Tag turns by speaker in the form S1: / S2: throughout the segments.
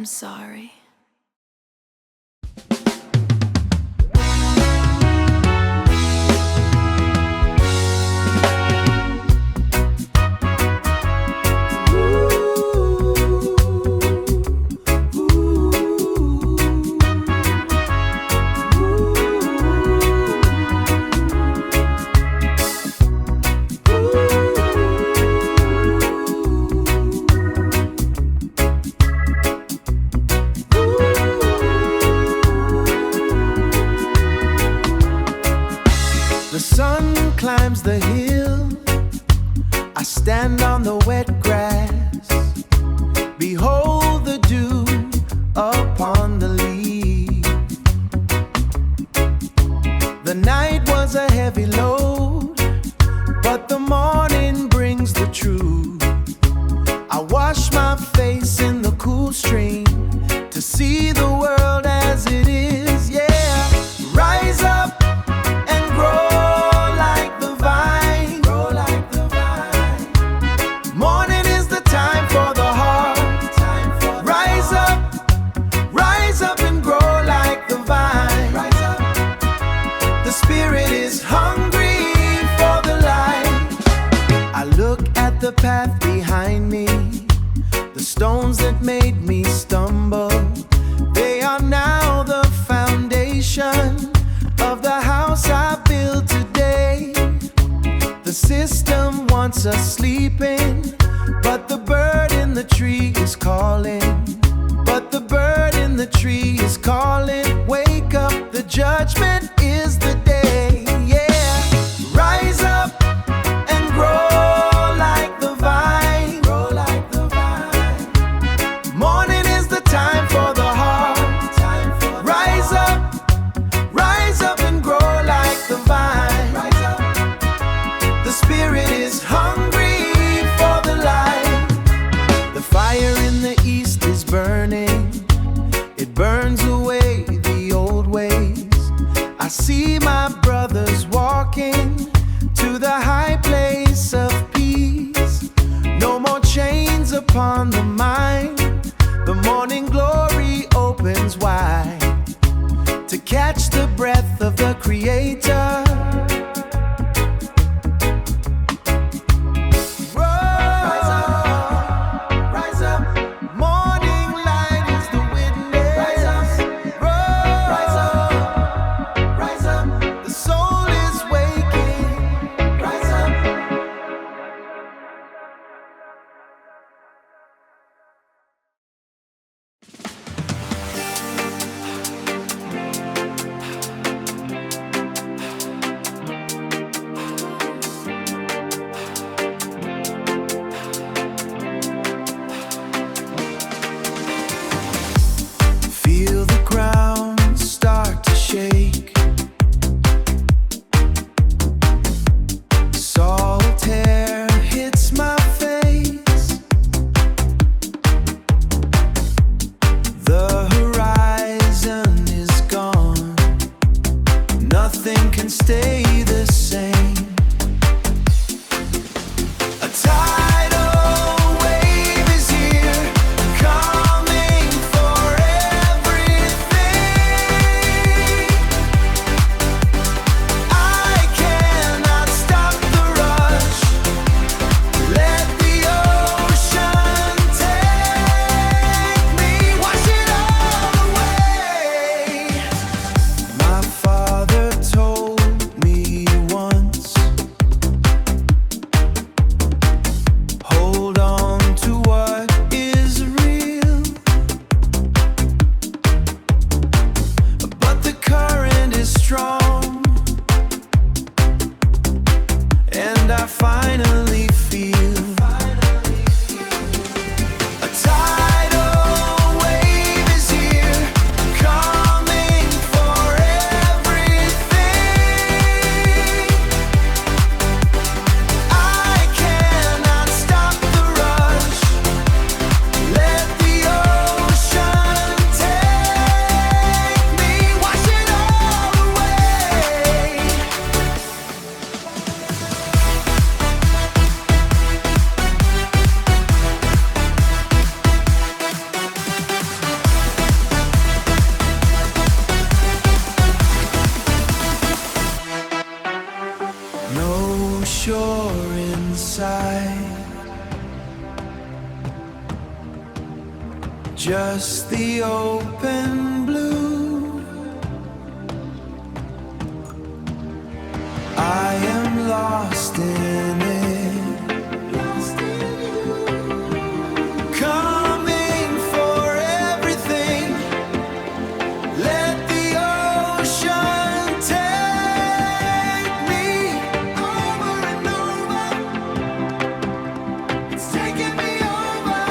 S1: I'm sorry.
S2: Climbs the hill, I stand on the wet grass, behold the dew upon the leaf. The night was a heavy load, but the morning brings the truth. I wash my face in the cool stream to see the world as it is, yeah. Rise up and grow. The path behind me, the stones that made me stumble, they are now the foundation of the house I built today. The system wants us sleeping, but the bird in the tree is calling. But the bird in the tree is calling. Wake up, the judgment is the day, yeah. Rise up and grow. See my brothers walking to the high place of peace. No more chains upon the mind. The morning glory opens wide to catch the breath of the Creator. Father told me once No shore in sight, just the open blue. I am lost in it, coming for everything. Let the ocean take me over and over. It's taking me over.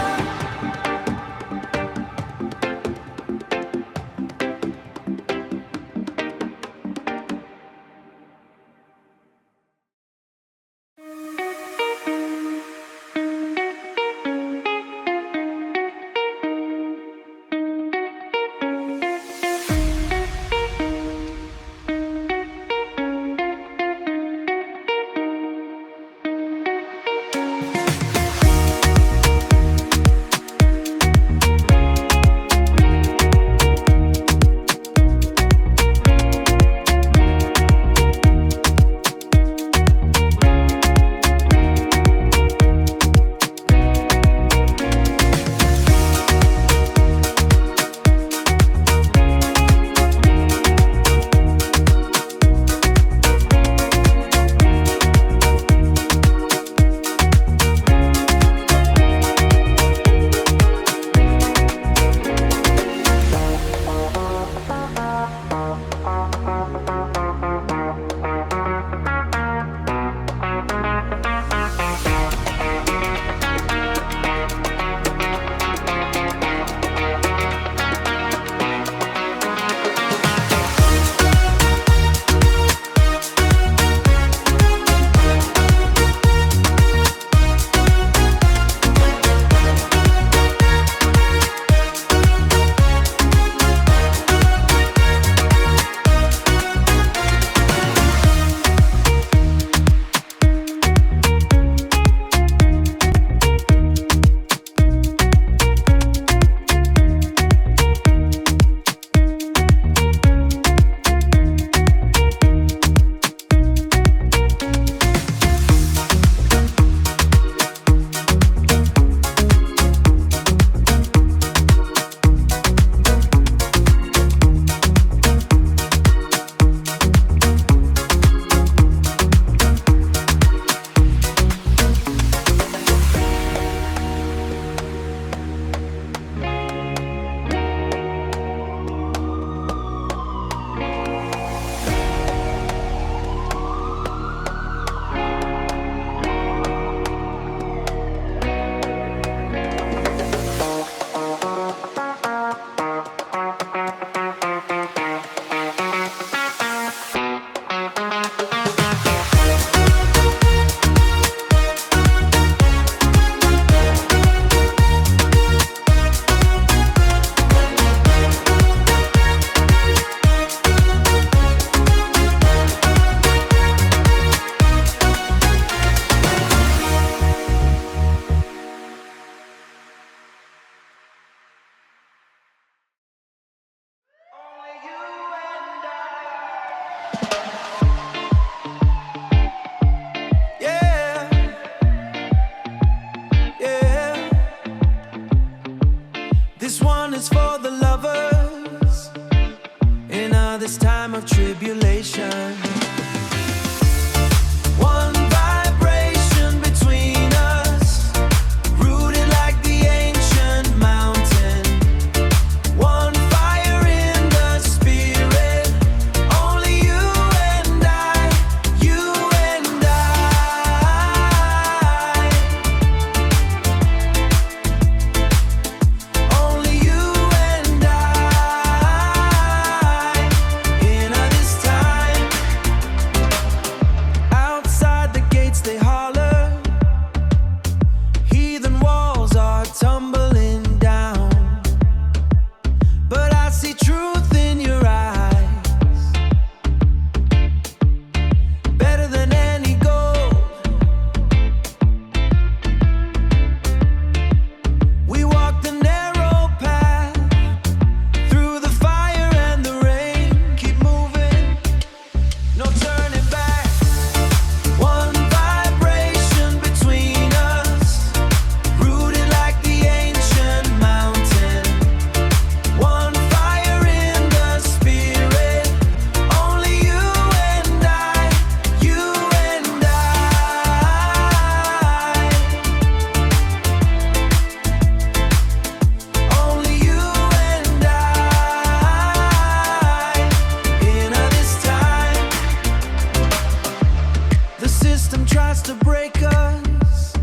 S2: tries to break us,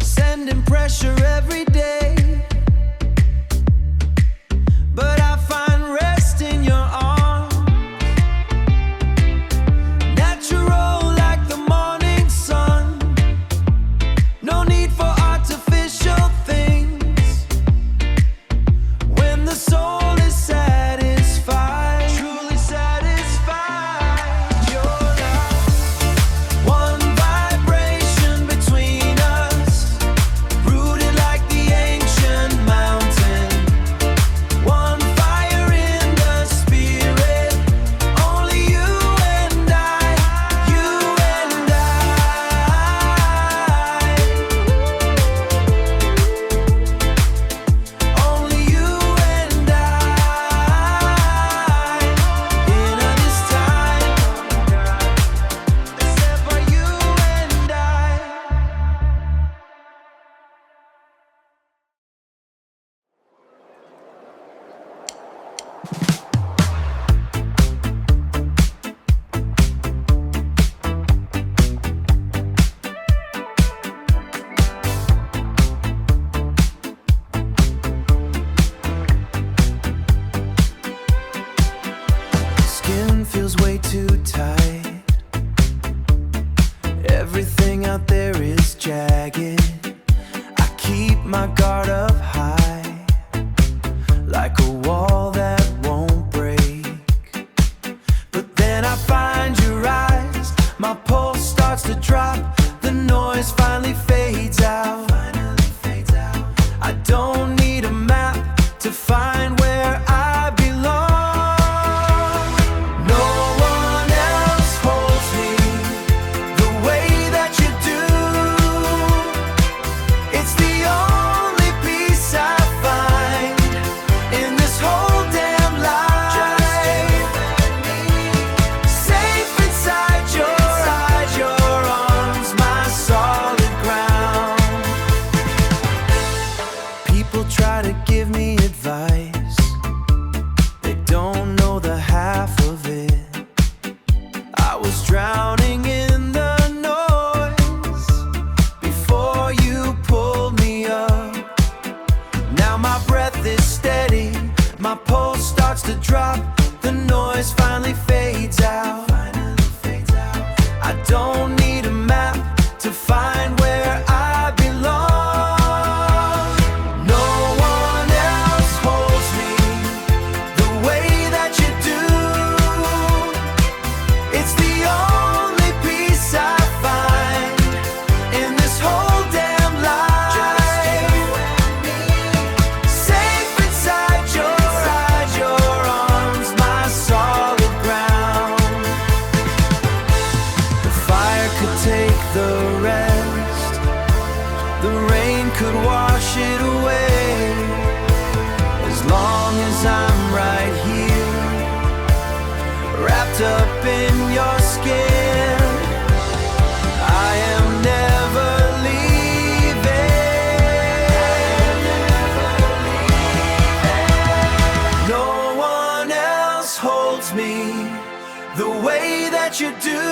S2: sending pressure every day. But I find rest in your arms, natural like the morning sun. No need for artificial things when the soul is satisfied, truly satisfied. Your love, one vibration between us, rooted like the ancient mountain. One fire in the spirit, only you and I, you and I. Only you and I, in this time, except for you and I. Skin feels way too tight. Everything out there is jagged. I keep my guard up high, like a wall that won't break. But then I find your eyes, my pulse starts to drop, the noise finally fades out. I don't need a map to find where I belong. No one else holds me the way that you do. It's the only peace I find in this whole damn life. Safe inside your eyes, your arms, my solid ground. People try to give me advice, they don't know the half of it. I was drowning in the noise before you pulled me up. Now my breath is steady, my pulse starts to drop, the noise finally fades out. I don't need a map to find where I belong. No one else holds me the way that you do. It's the only peace I find in this whole damn life. Safe inside your eyes, your arms, my solid ground. The fire could take the rest, the rain could wash it away. As long as I'm right here, wrapped up in your skin, I am never leaving. No one else holds me the way that you do.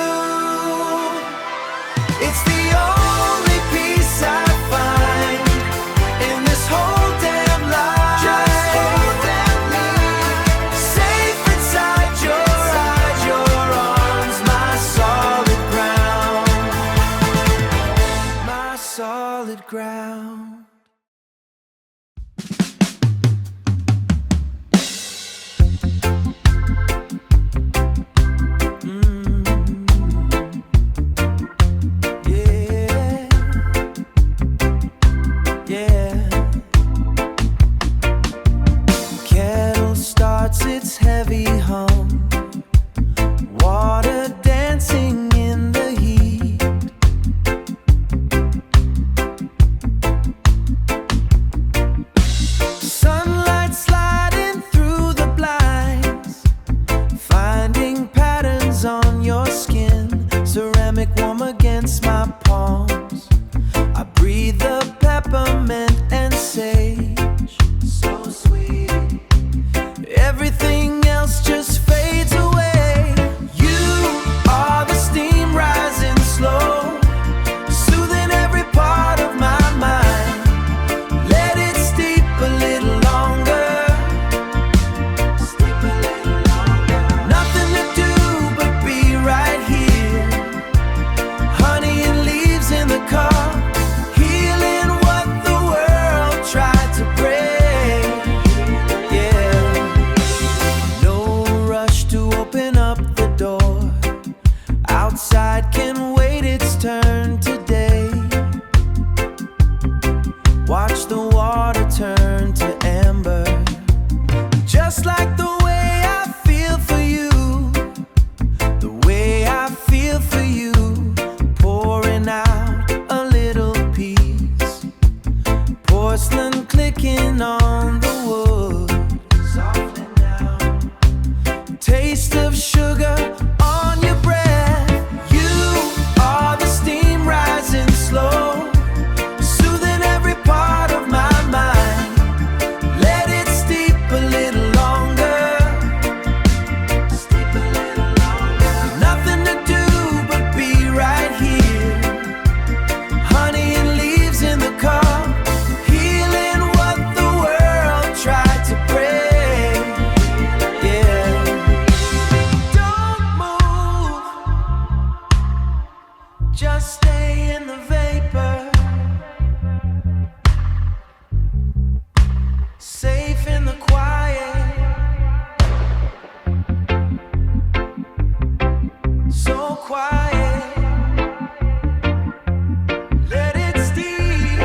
S2: It's the only peace I find in this whole damn life. Safe inside your eyes, your arms, my solid ground. My solid ground. Kettle starts its heavy hum, water dancing in the heat. outside can wait its turn today. Watch the water turn to amber, just like the way I feel for you, the way I feel for you, pouring out a little piece, porcelain clicking on the wood, softening down, taste of sugar on your breath. You are the steam rising slow, soothing every part of my mind. Let it steep a little longer, steep a little longer. Nothing to do but be right here. Honey and leaves in the cup, healing what the world tried to break. Yeah. Don't move, just stay in the vapor, safe in the quiet, so quiet. Let it steep,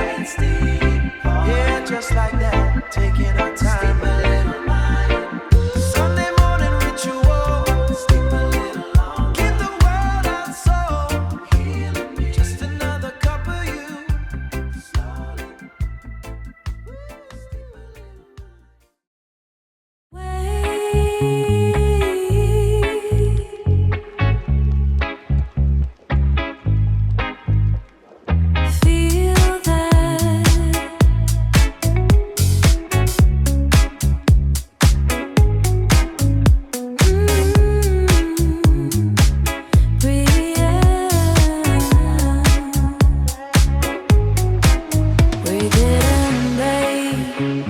S2: yeah, just like that, taking our time. Sunday morning ritual, give the world our soul, healing me. Just another cup of you, slowly.
S1: Feel that. We didn't make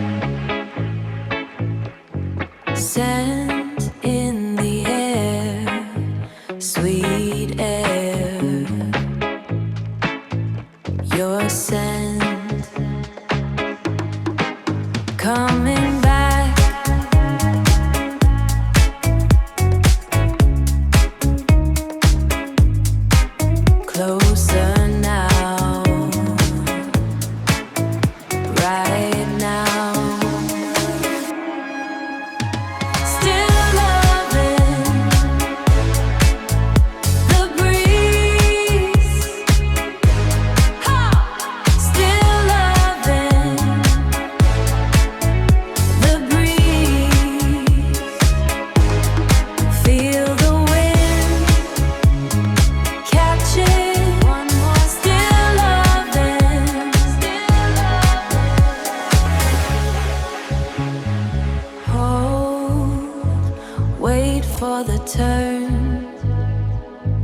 S1: sand in the air, sweet air. Your scent coming back, closer now, right now. Still loving the breeze. Still loving the breeze. Feel the wind catch it. One more. Still loving. Hold, wait for the turn,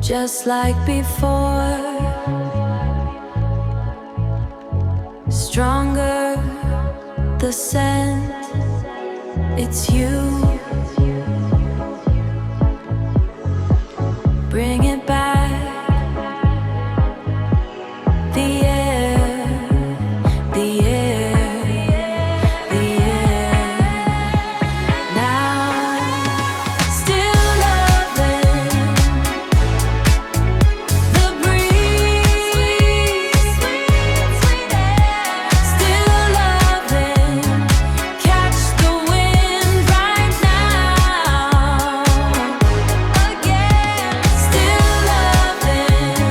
S1: just like before. Stronger, the scent, it's you. Bring it back, the air, the air, the air. Now, still loving the breeze. Still loving, catch the wind right now. Again, still loving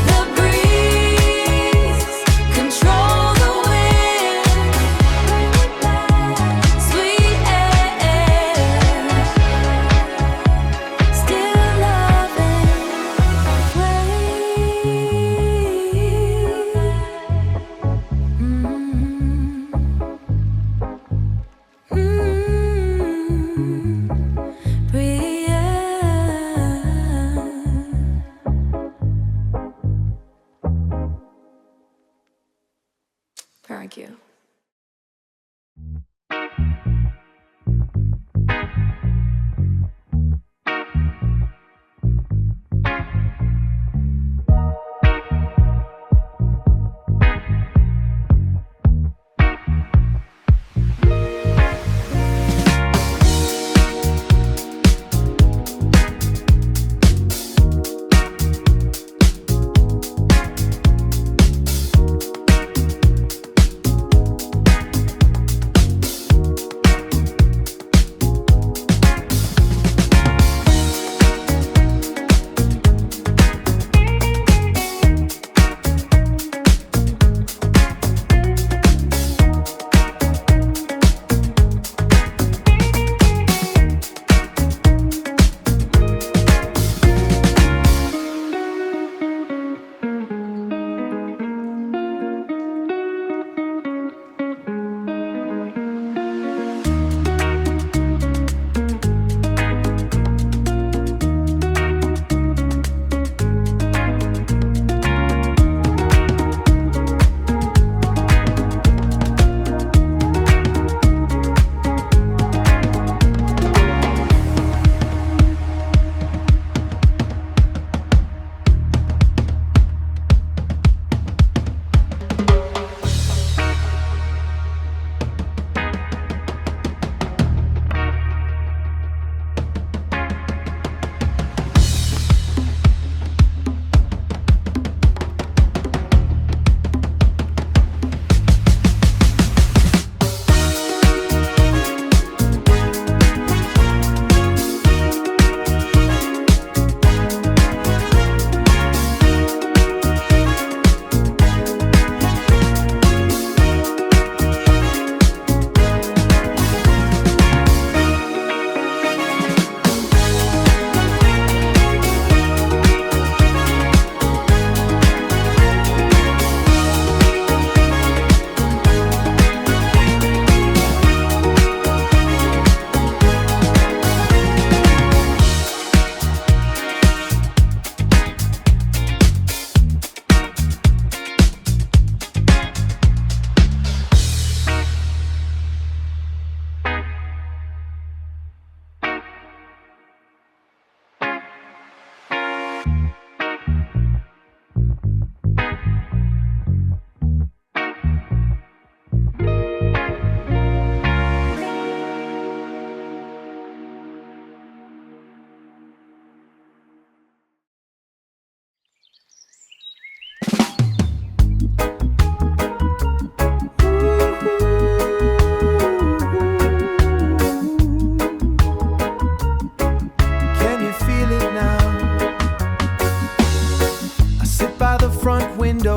S1: the breeze. Control the wind, sweet air. Still loving, Thank you.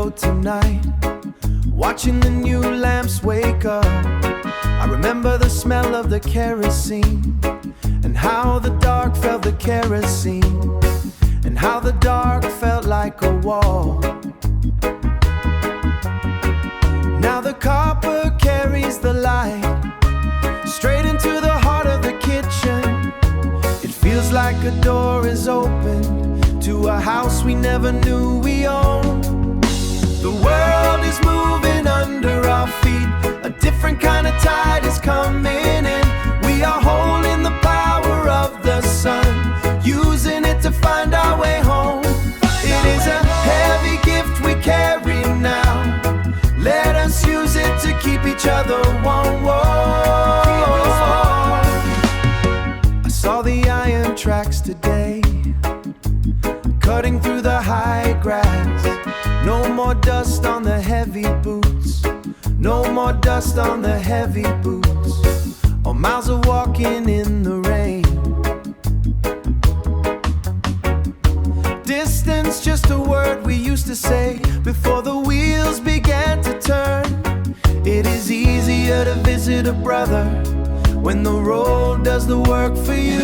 S2: window tonight, watching the new lamps wake up. I remember the smell of the kerosene, and how the dark felt the kerosene, and how the dark felt like a wall. Now the copper carries the light straight into the heart of the kitchen. It feels like a door is open to a house we never knew we owned. The world is moving under our feet, a different kind of tide is coming in. We are holding the power of the sun, using it to find our way home. It is a heavy gift we carry now. Let us use it to keep each other warm. I saw the iron tracks today, cutting through the high grass. No more dust on the heavy boots, no more dust on the heavy boots, or miles of walking in the rain. Distance, just a word we used to say before the wheels began to turn. It is easier to visit a brother when the road does the work for you.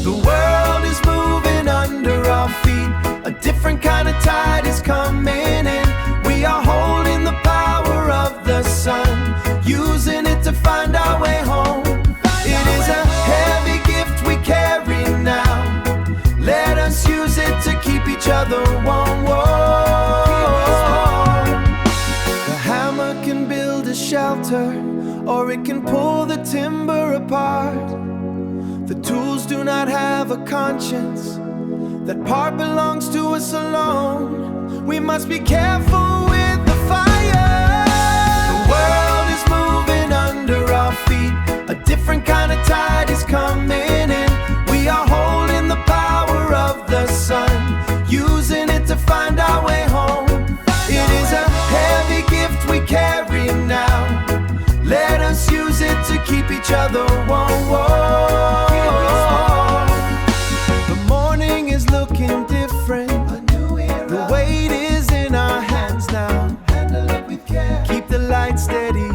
S2: The world is moving under our feet, a different kind of tide is coming in. We are holding the power of the sun, using it to find our way home. It is a heavy gift we carry now. Let us use it to keep each other warm. The hammer can build a shelter, or it can pull the timber apart. The tools do not have a conscience, that part belongs to us alone. We must be careful with the fire. The world is moving under our feet, a different kind of tide is coming in. We are holding the power of the sun, using it to find our way home. It is a heavy gift we carry now. Let us use it to keep each other warm. The morning is looking different. The weight is in our hands now. Keep the light steady,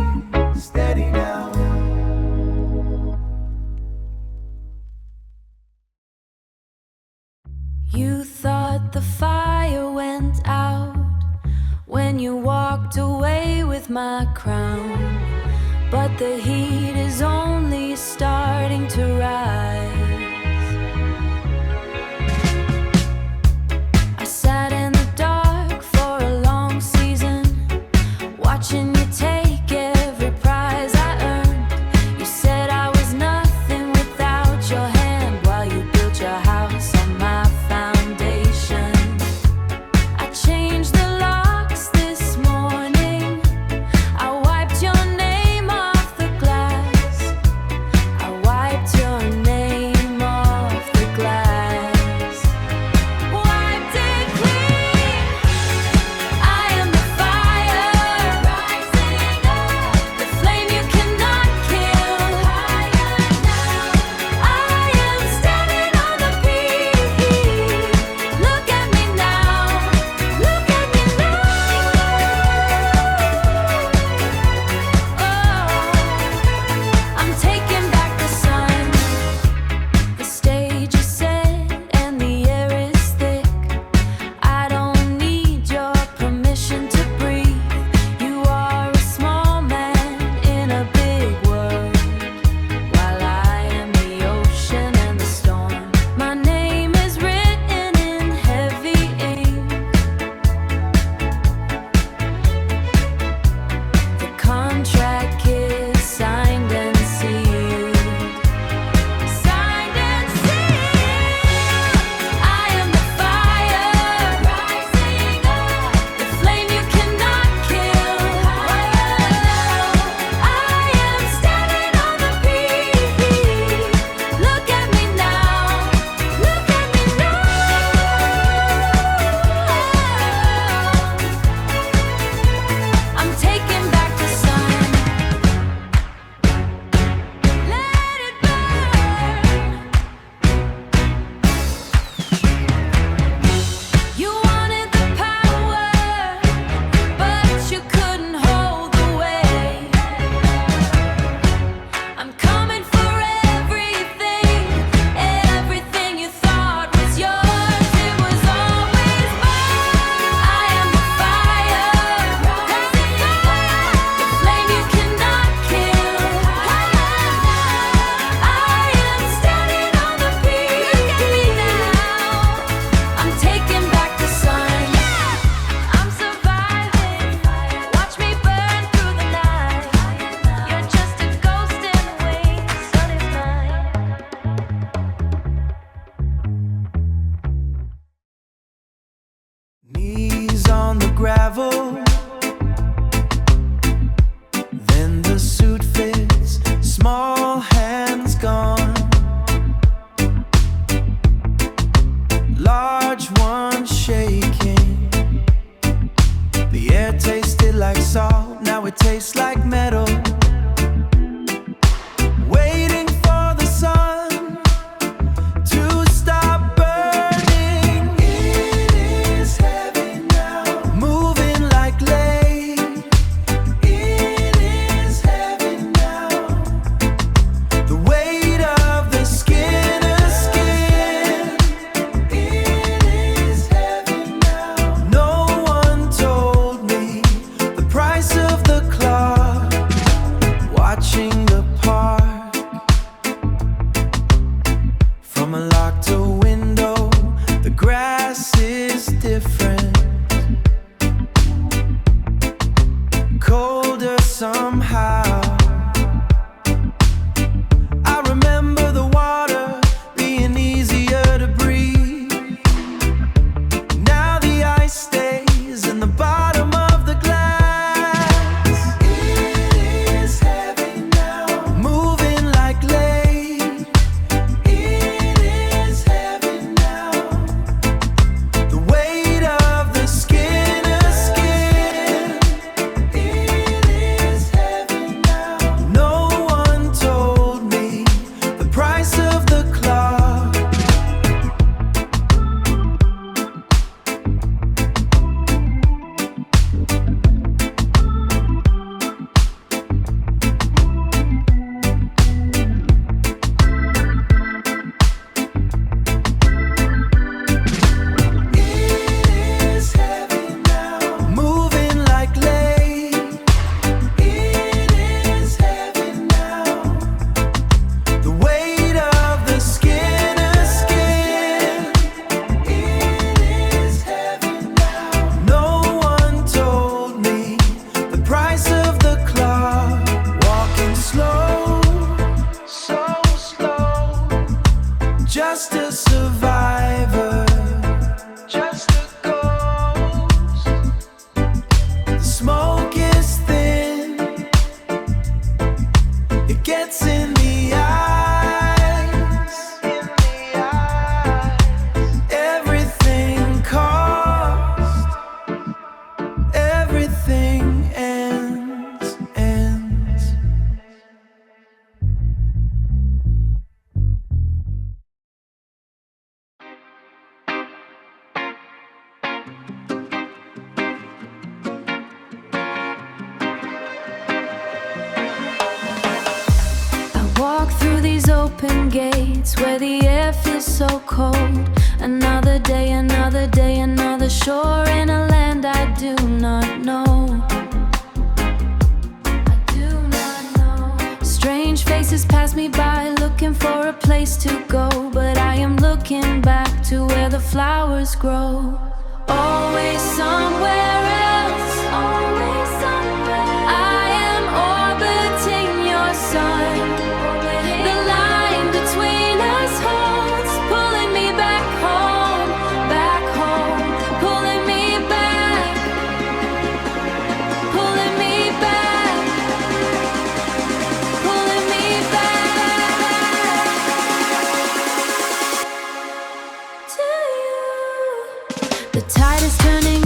S2: steady now.
S1: You thought the fire went out when you walked away with my crown, but the heat is only starting to rise. I sat in the dark for a long season, watching you take every prize I earned. You said I was nothing without your hand, while you built your house on my foundation. I changed the locks this morning, I wiped your name off the glass, I wiped your name
S2: large one shaking. The air tasted like salt, now it tastes like metal. Waiting for the sun to stop burning. It is heavy now, moving like clay. It is heavy now, the weight of the skin of skin. It is heavy now. No one told me the price of the clock. Watching the park from a locked window, the grass is different, colder somehow. I remember the water being easier to breathe. Now the ice stays in the bottom of the glass. It is heavy now, moving like clay. It is heavy now, the weight of the skin of skin. It is heavy now. No one told me the price of the clock. It is heavy now, moving like clay. It is heavy now, the weight of the skin of skin. It is heavy now. No one told me the price of the clock. Walking slow, so slow, just a survivor, just a ghost. The smoke is thin, it gets in the eyes, everything cost, everything ends.
S1: I walk through these open gates where the air feels so cold. Another day, another shore in a land I do not know. I do not know. Strange faces pass me by looking for a place to go, but I am looking back to where the flowers grow. Always somewhere else, always somewhere. I am orbiting your sun. The line between us holds, pulling me back home, pulling me back, pulling me back, pulling me back to you. The tide is turning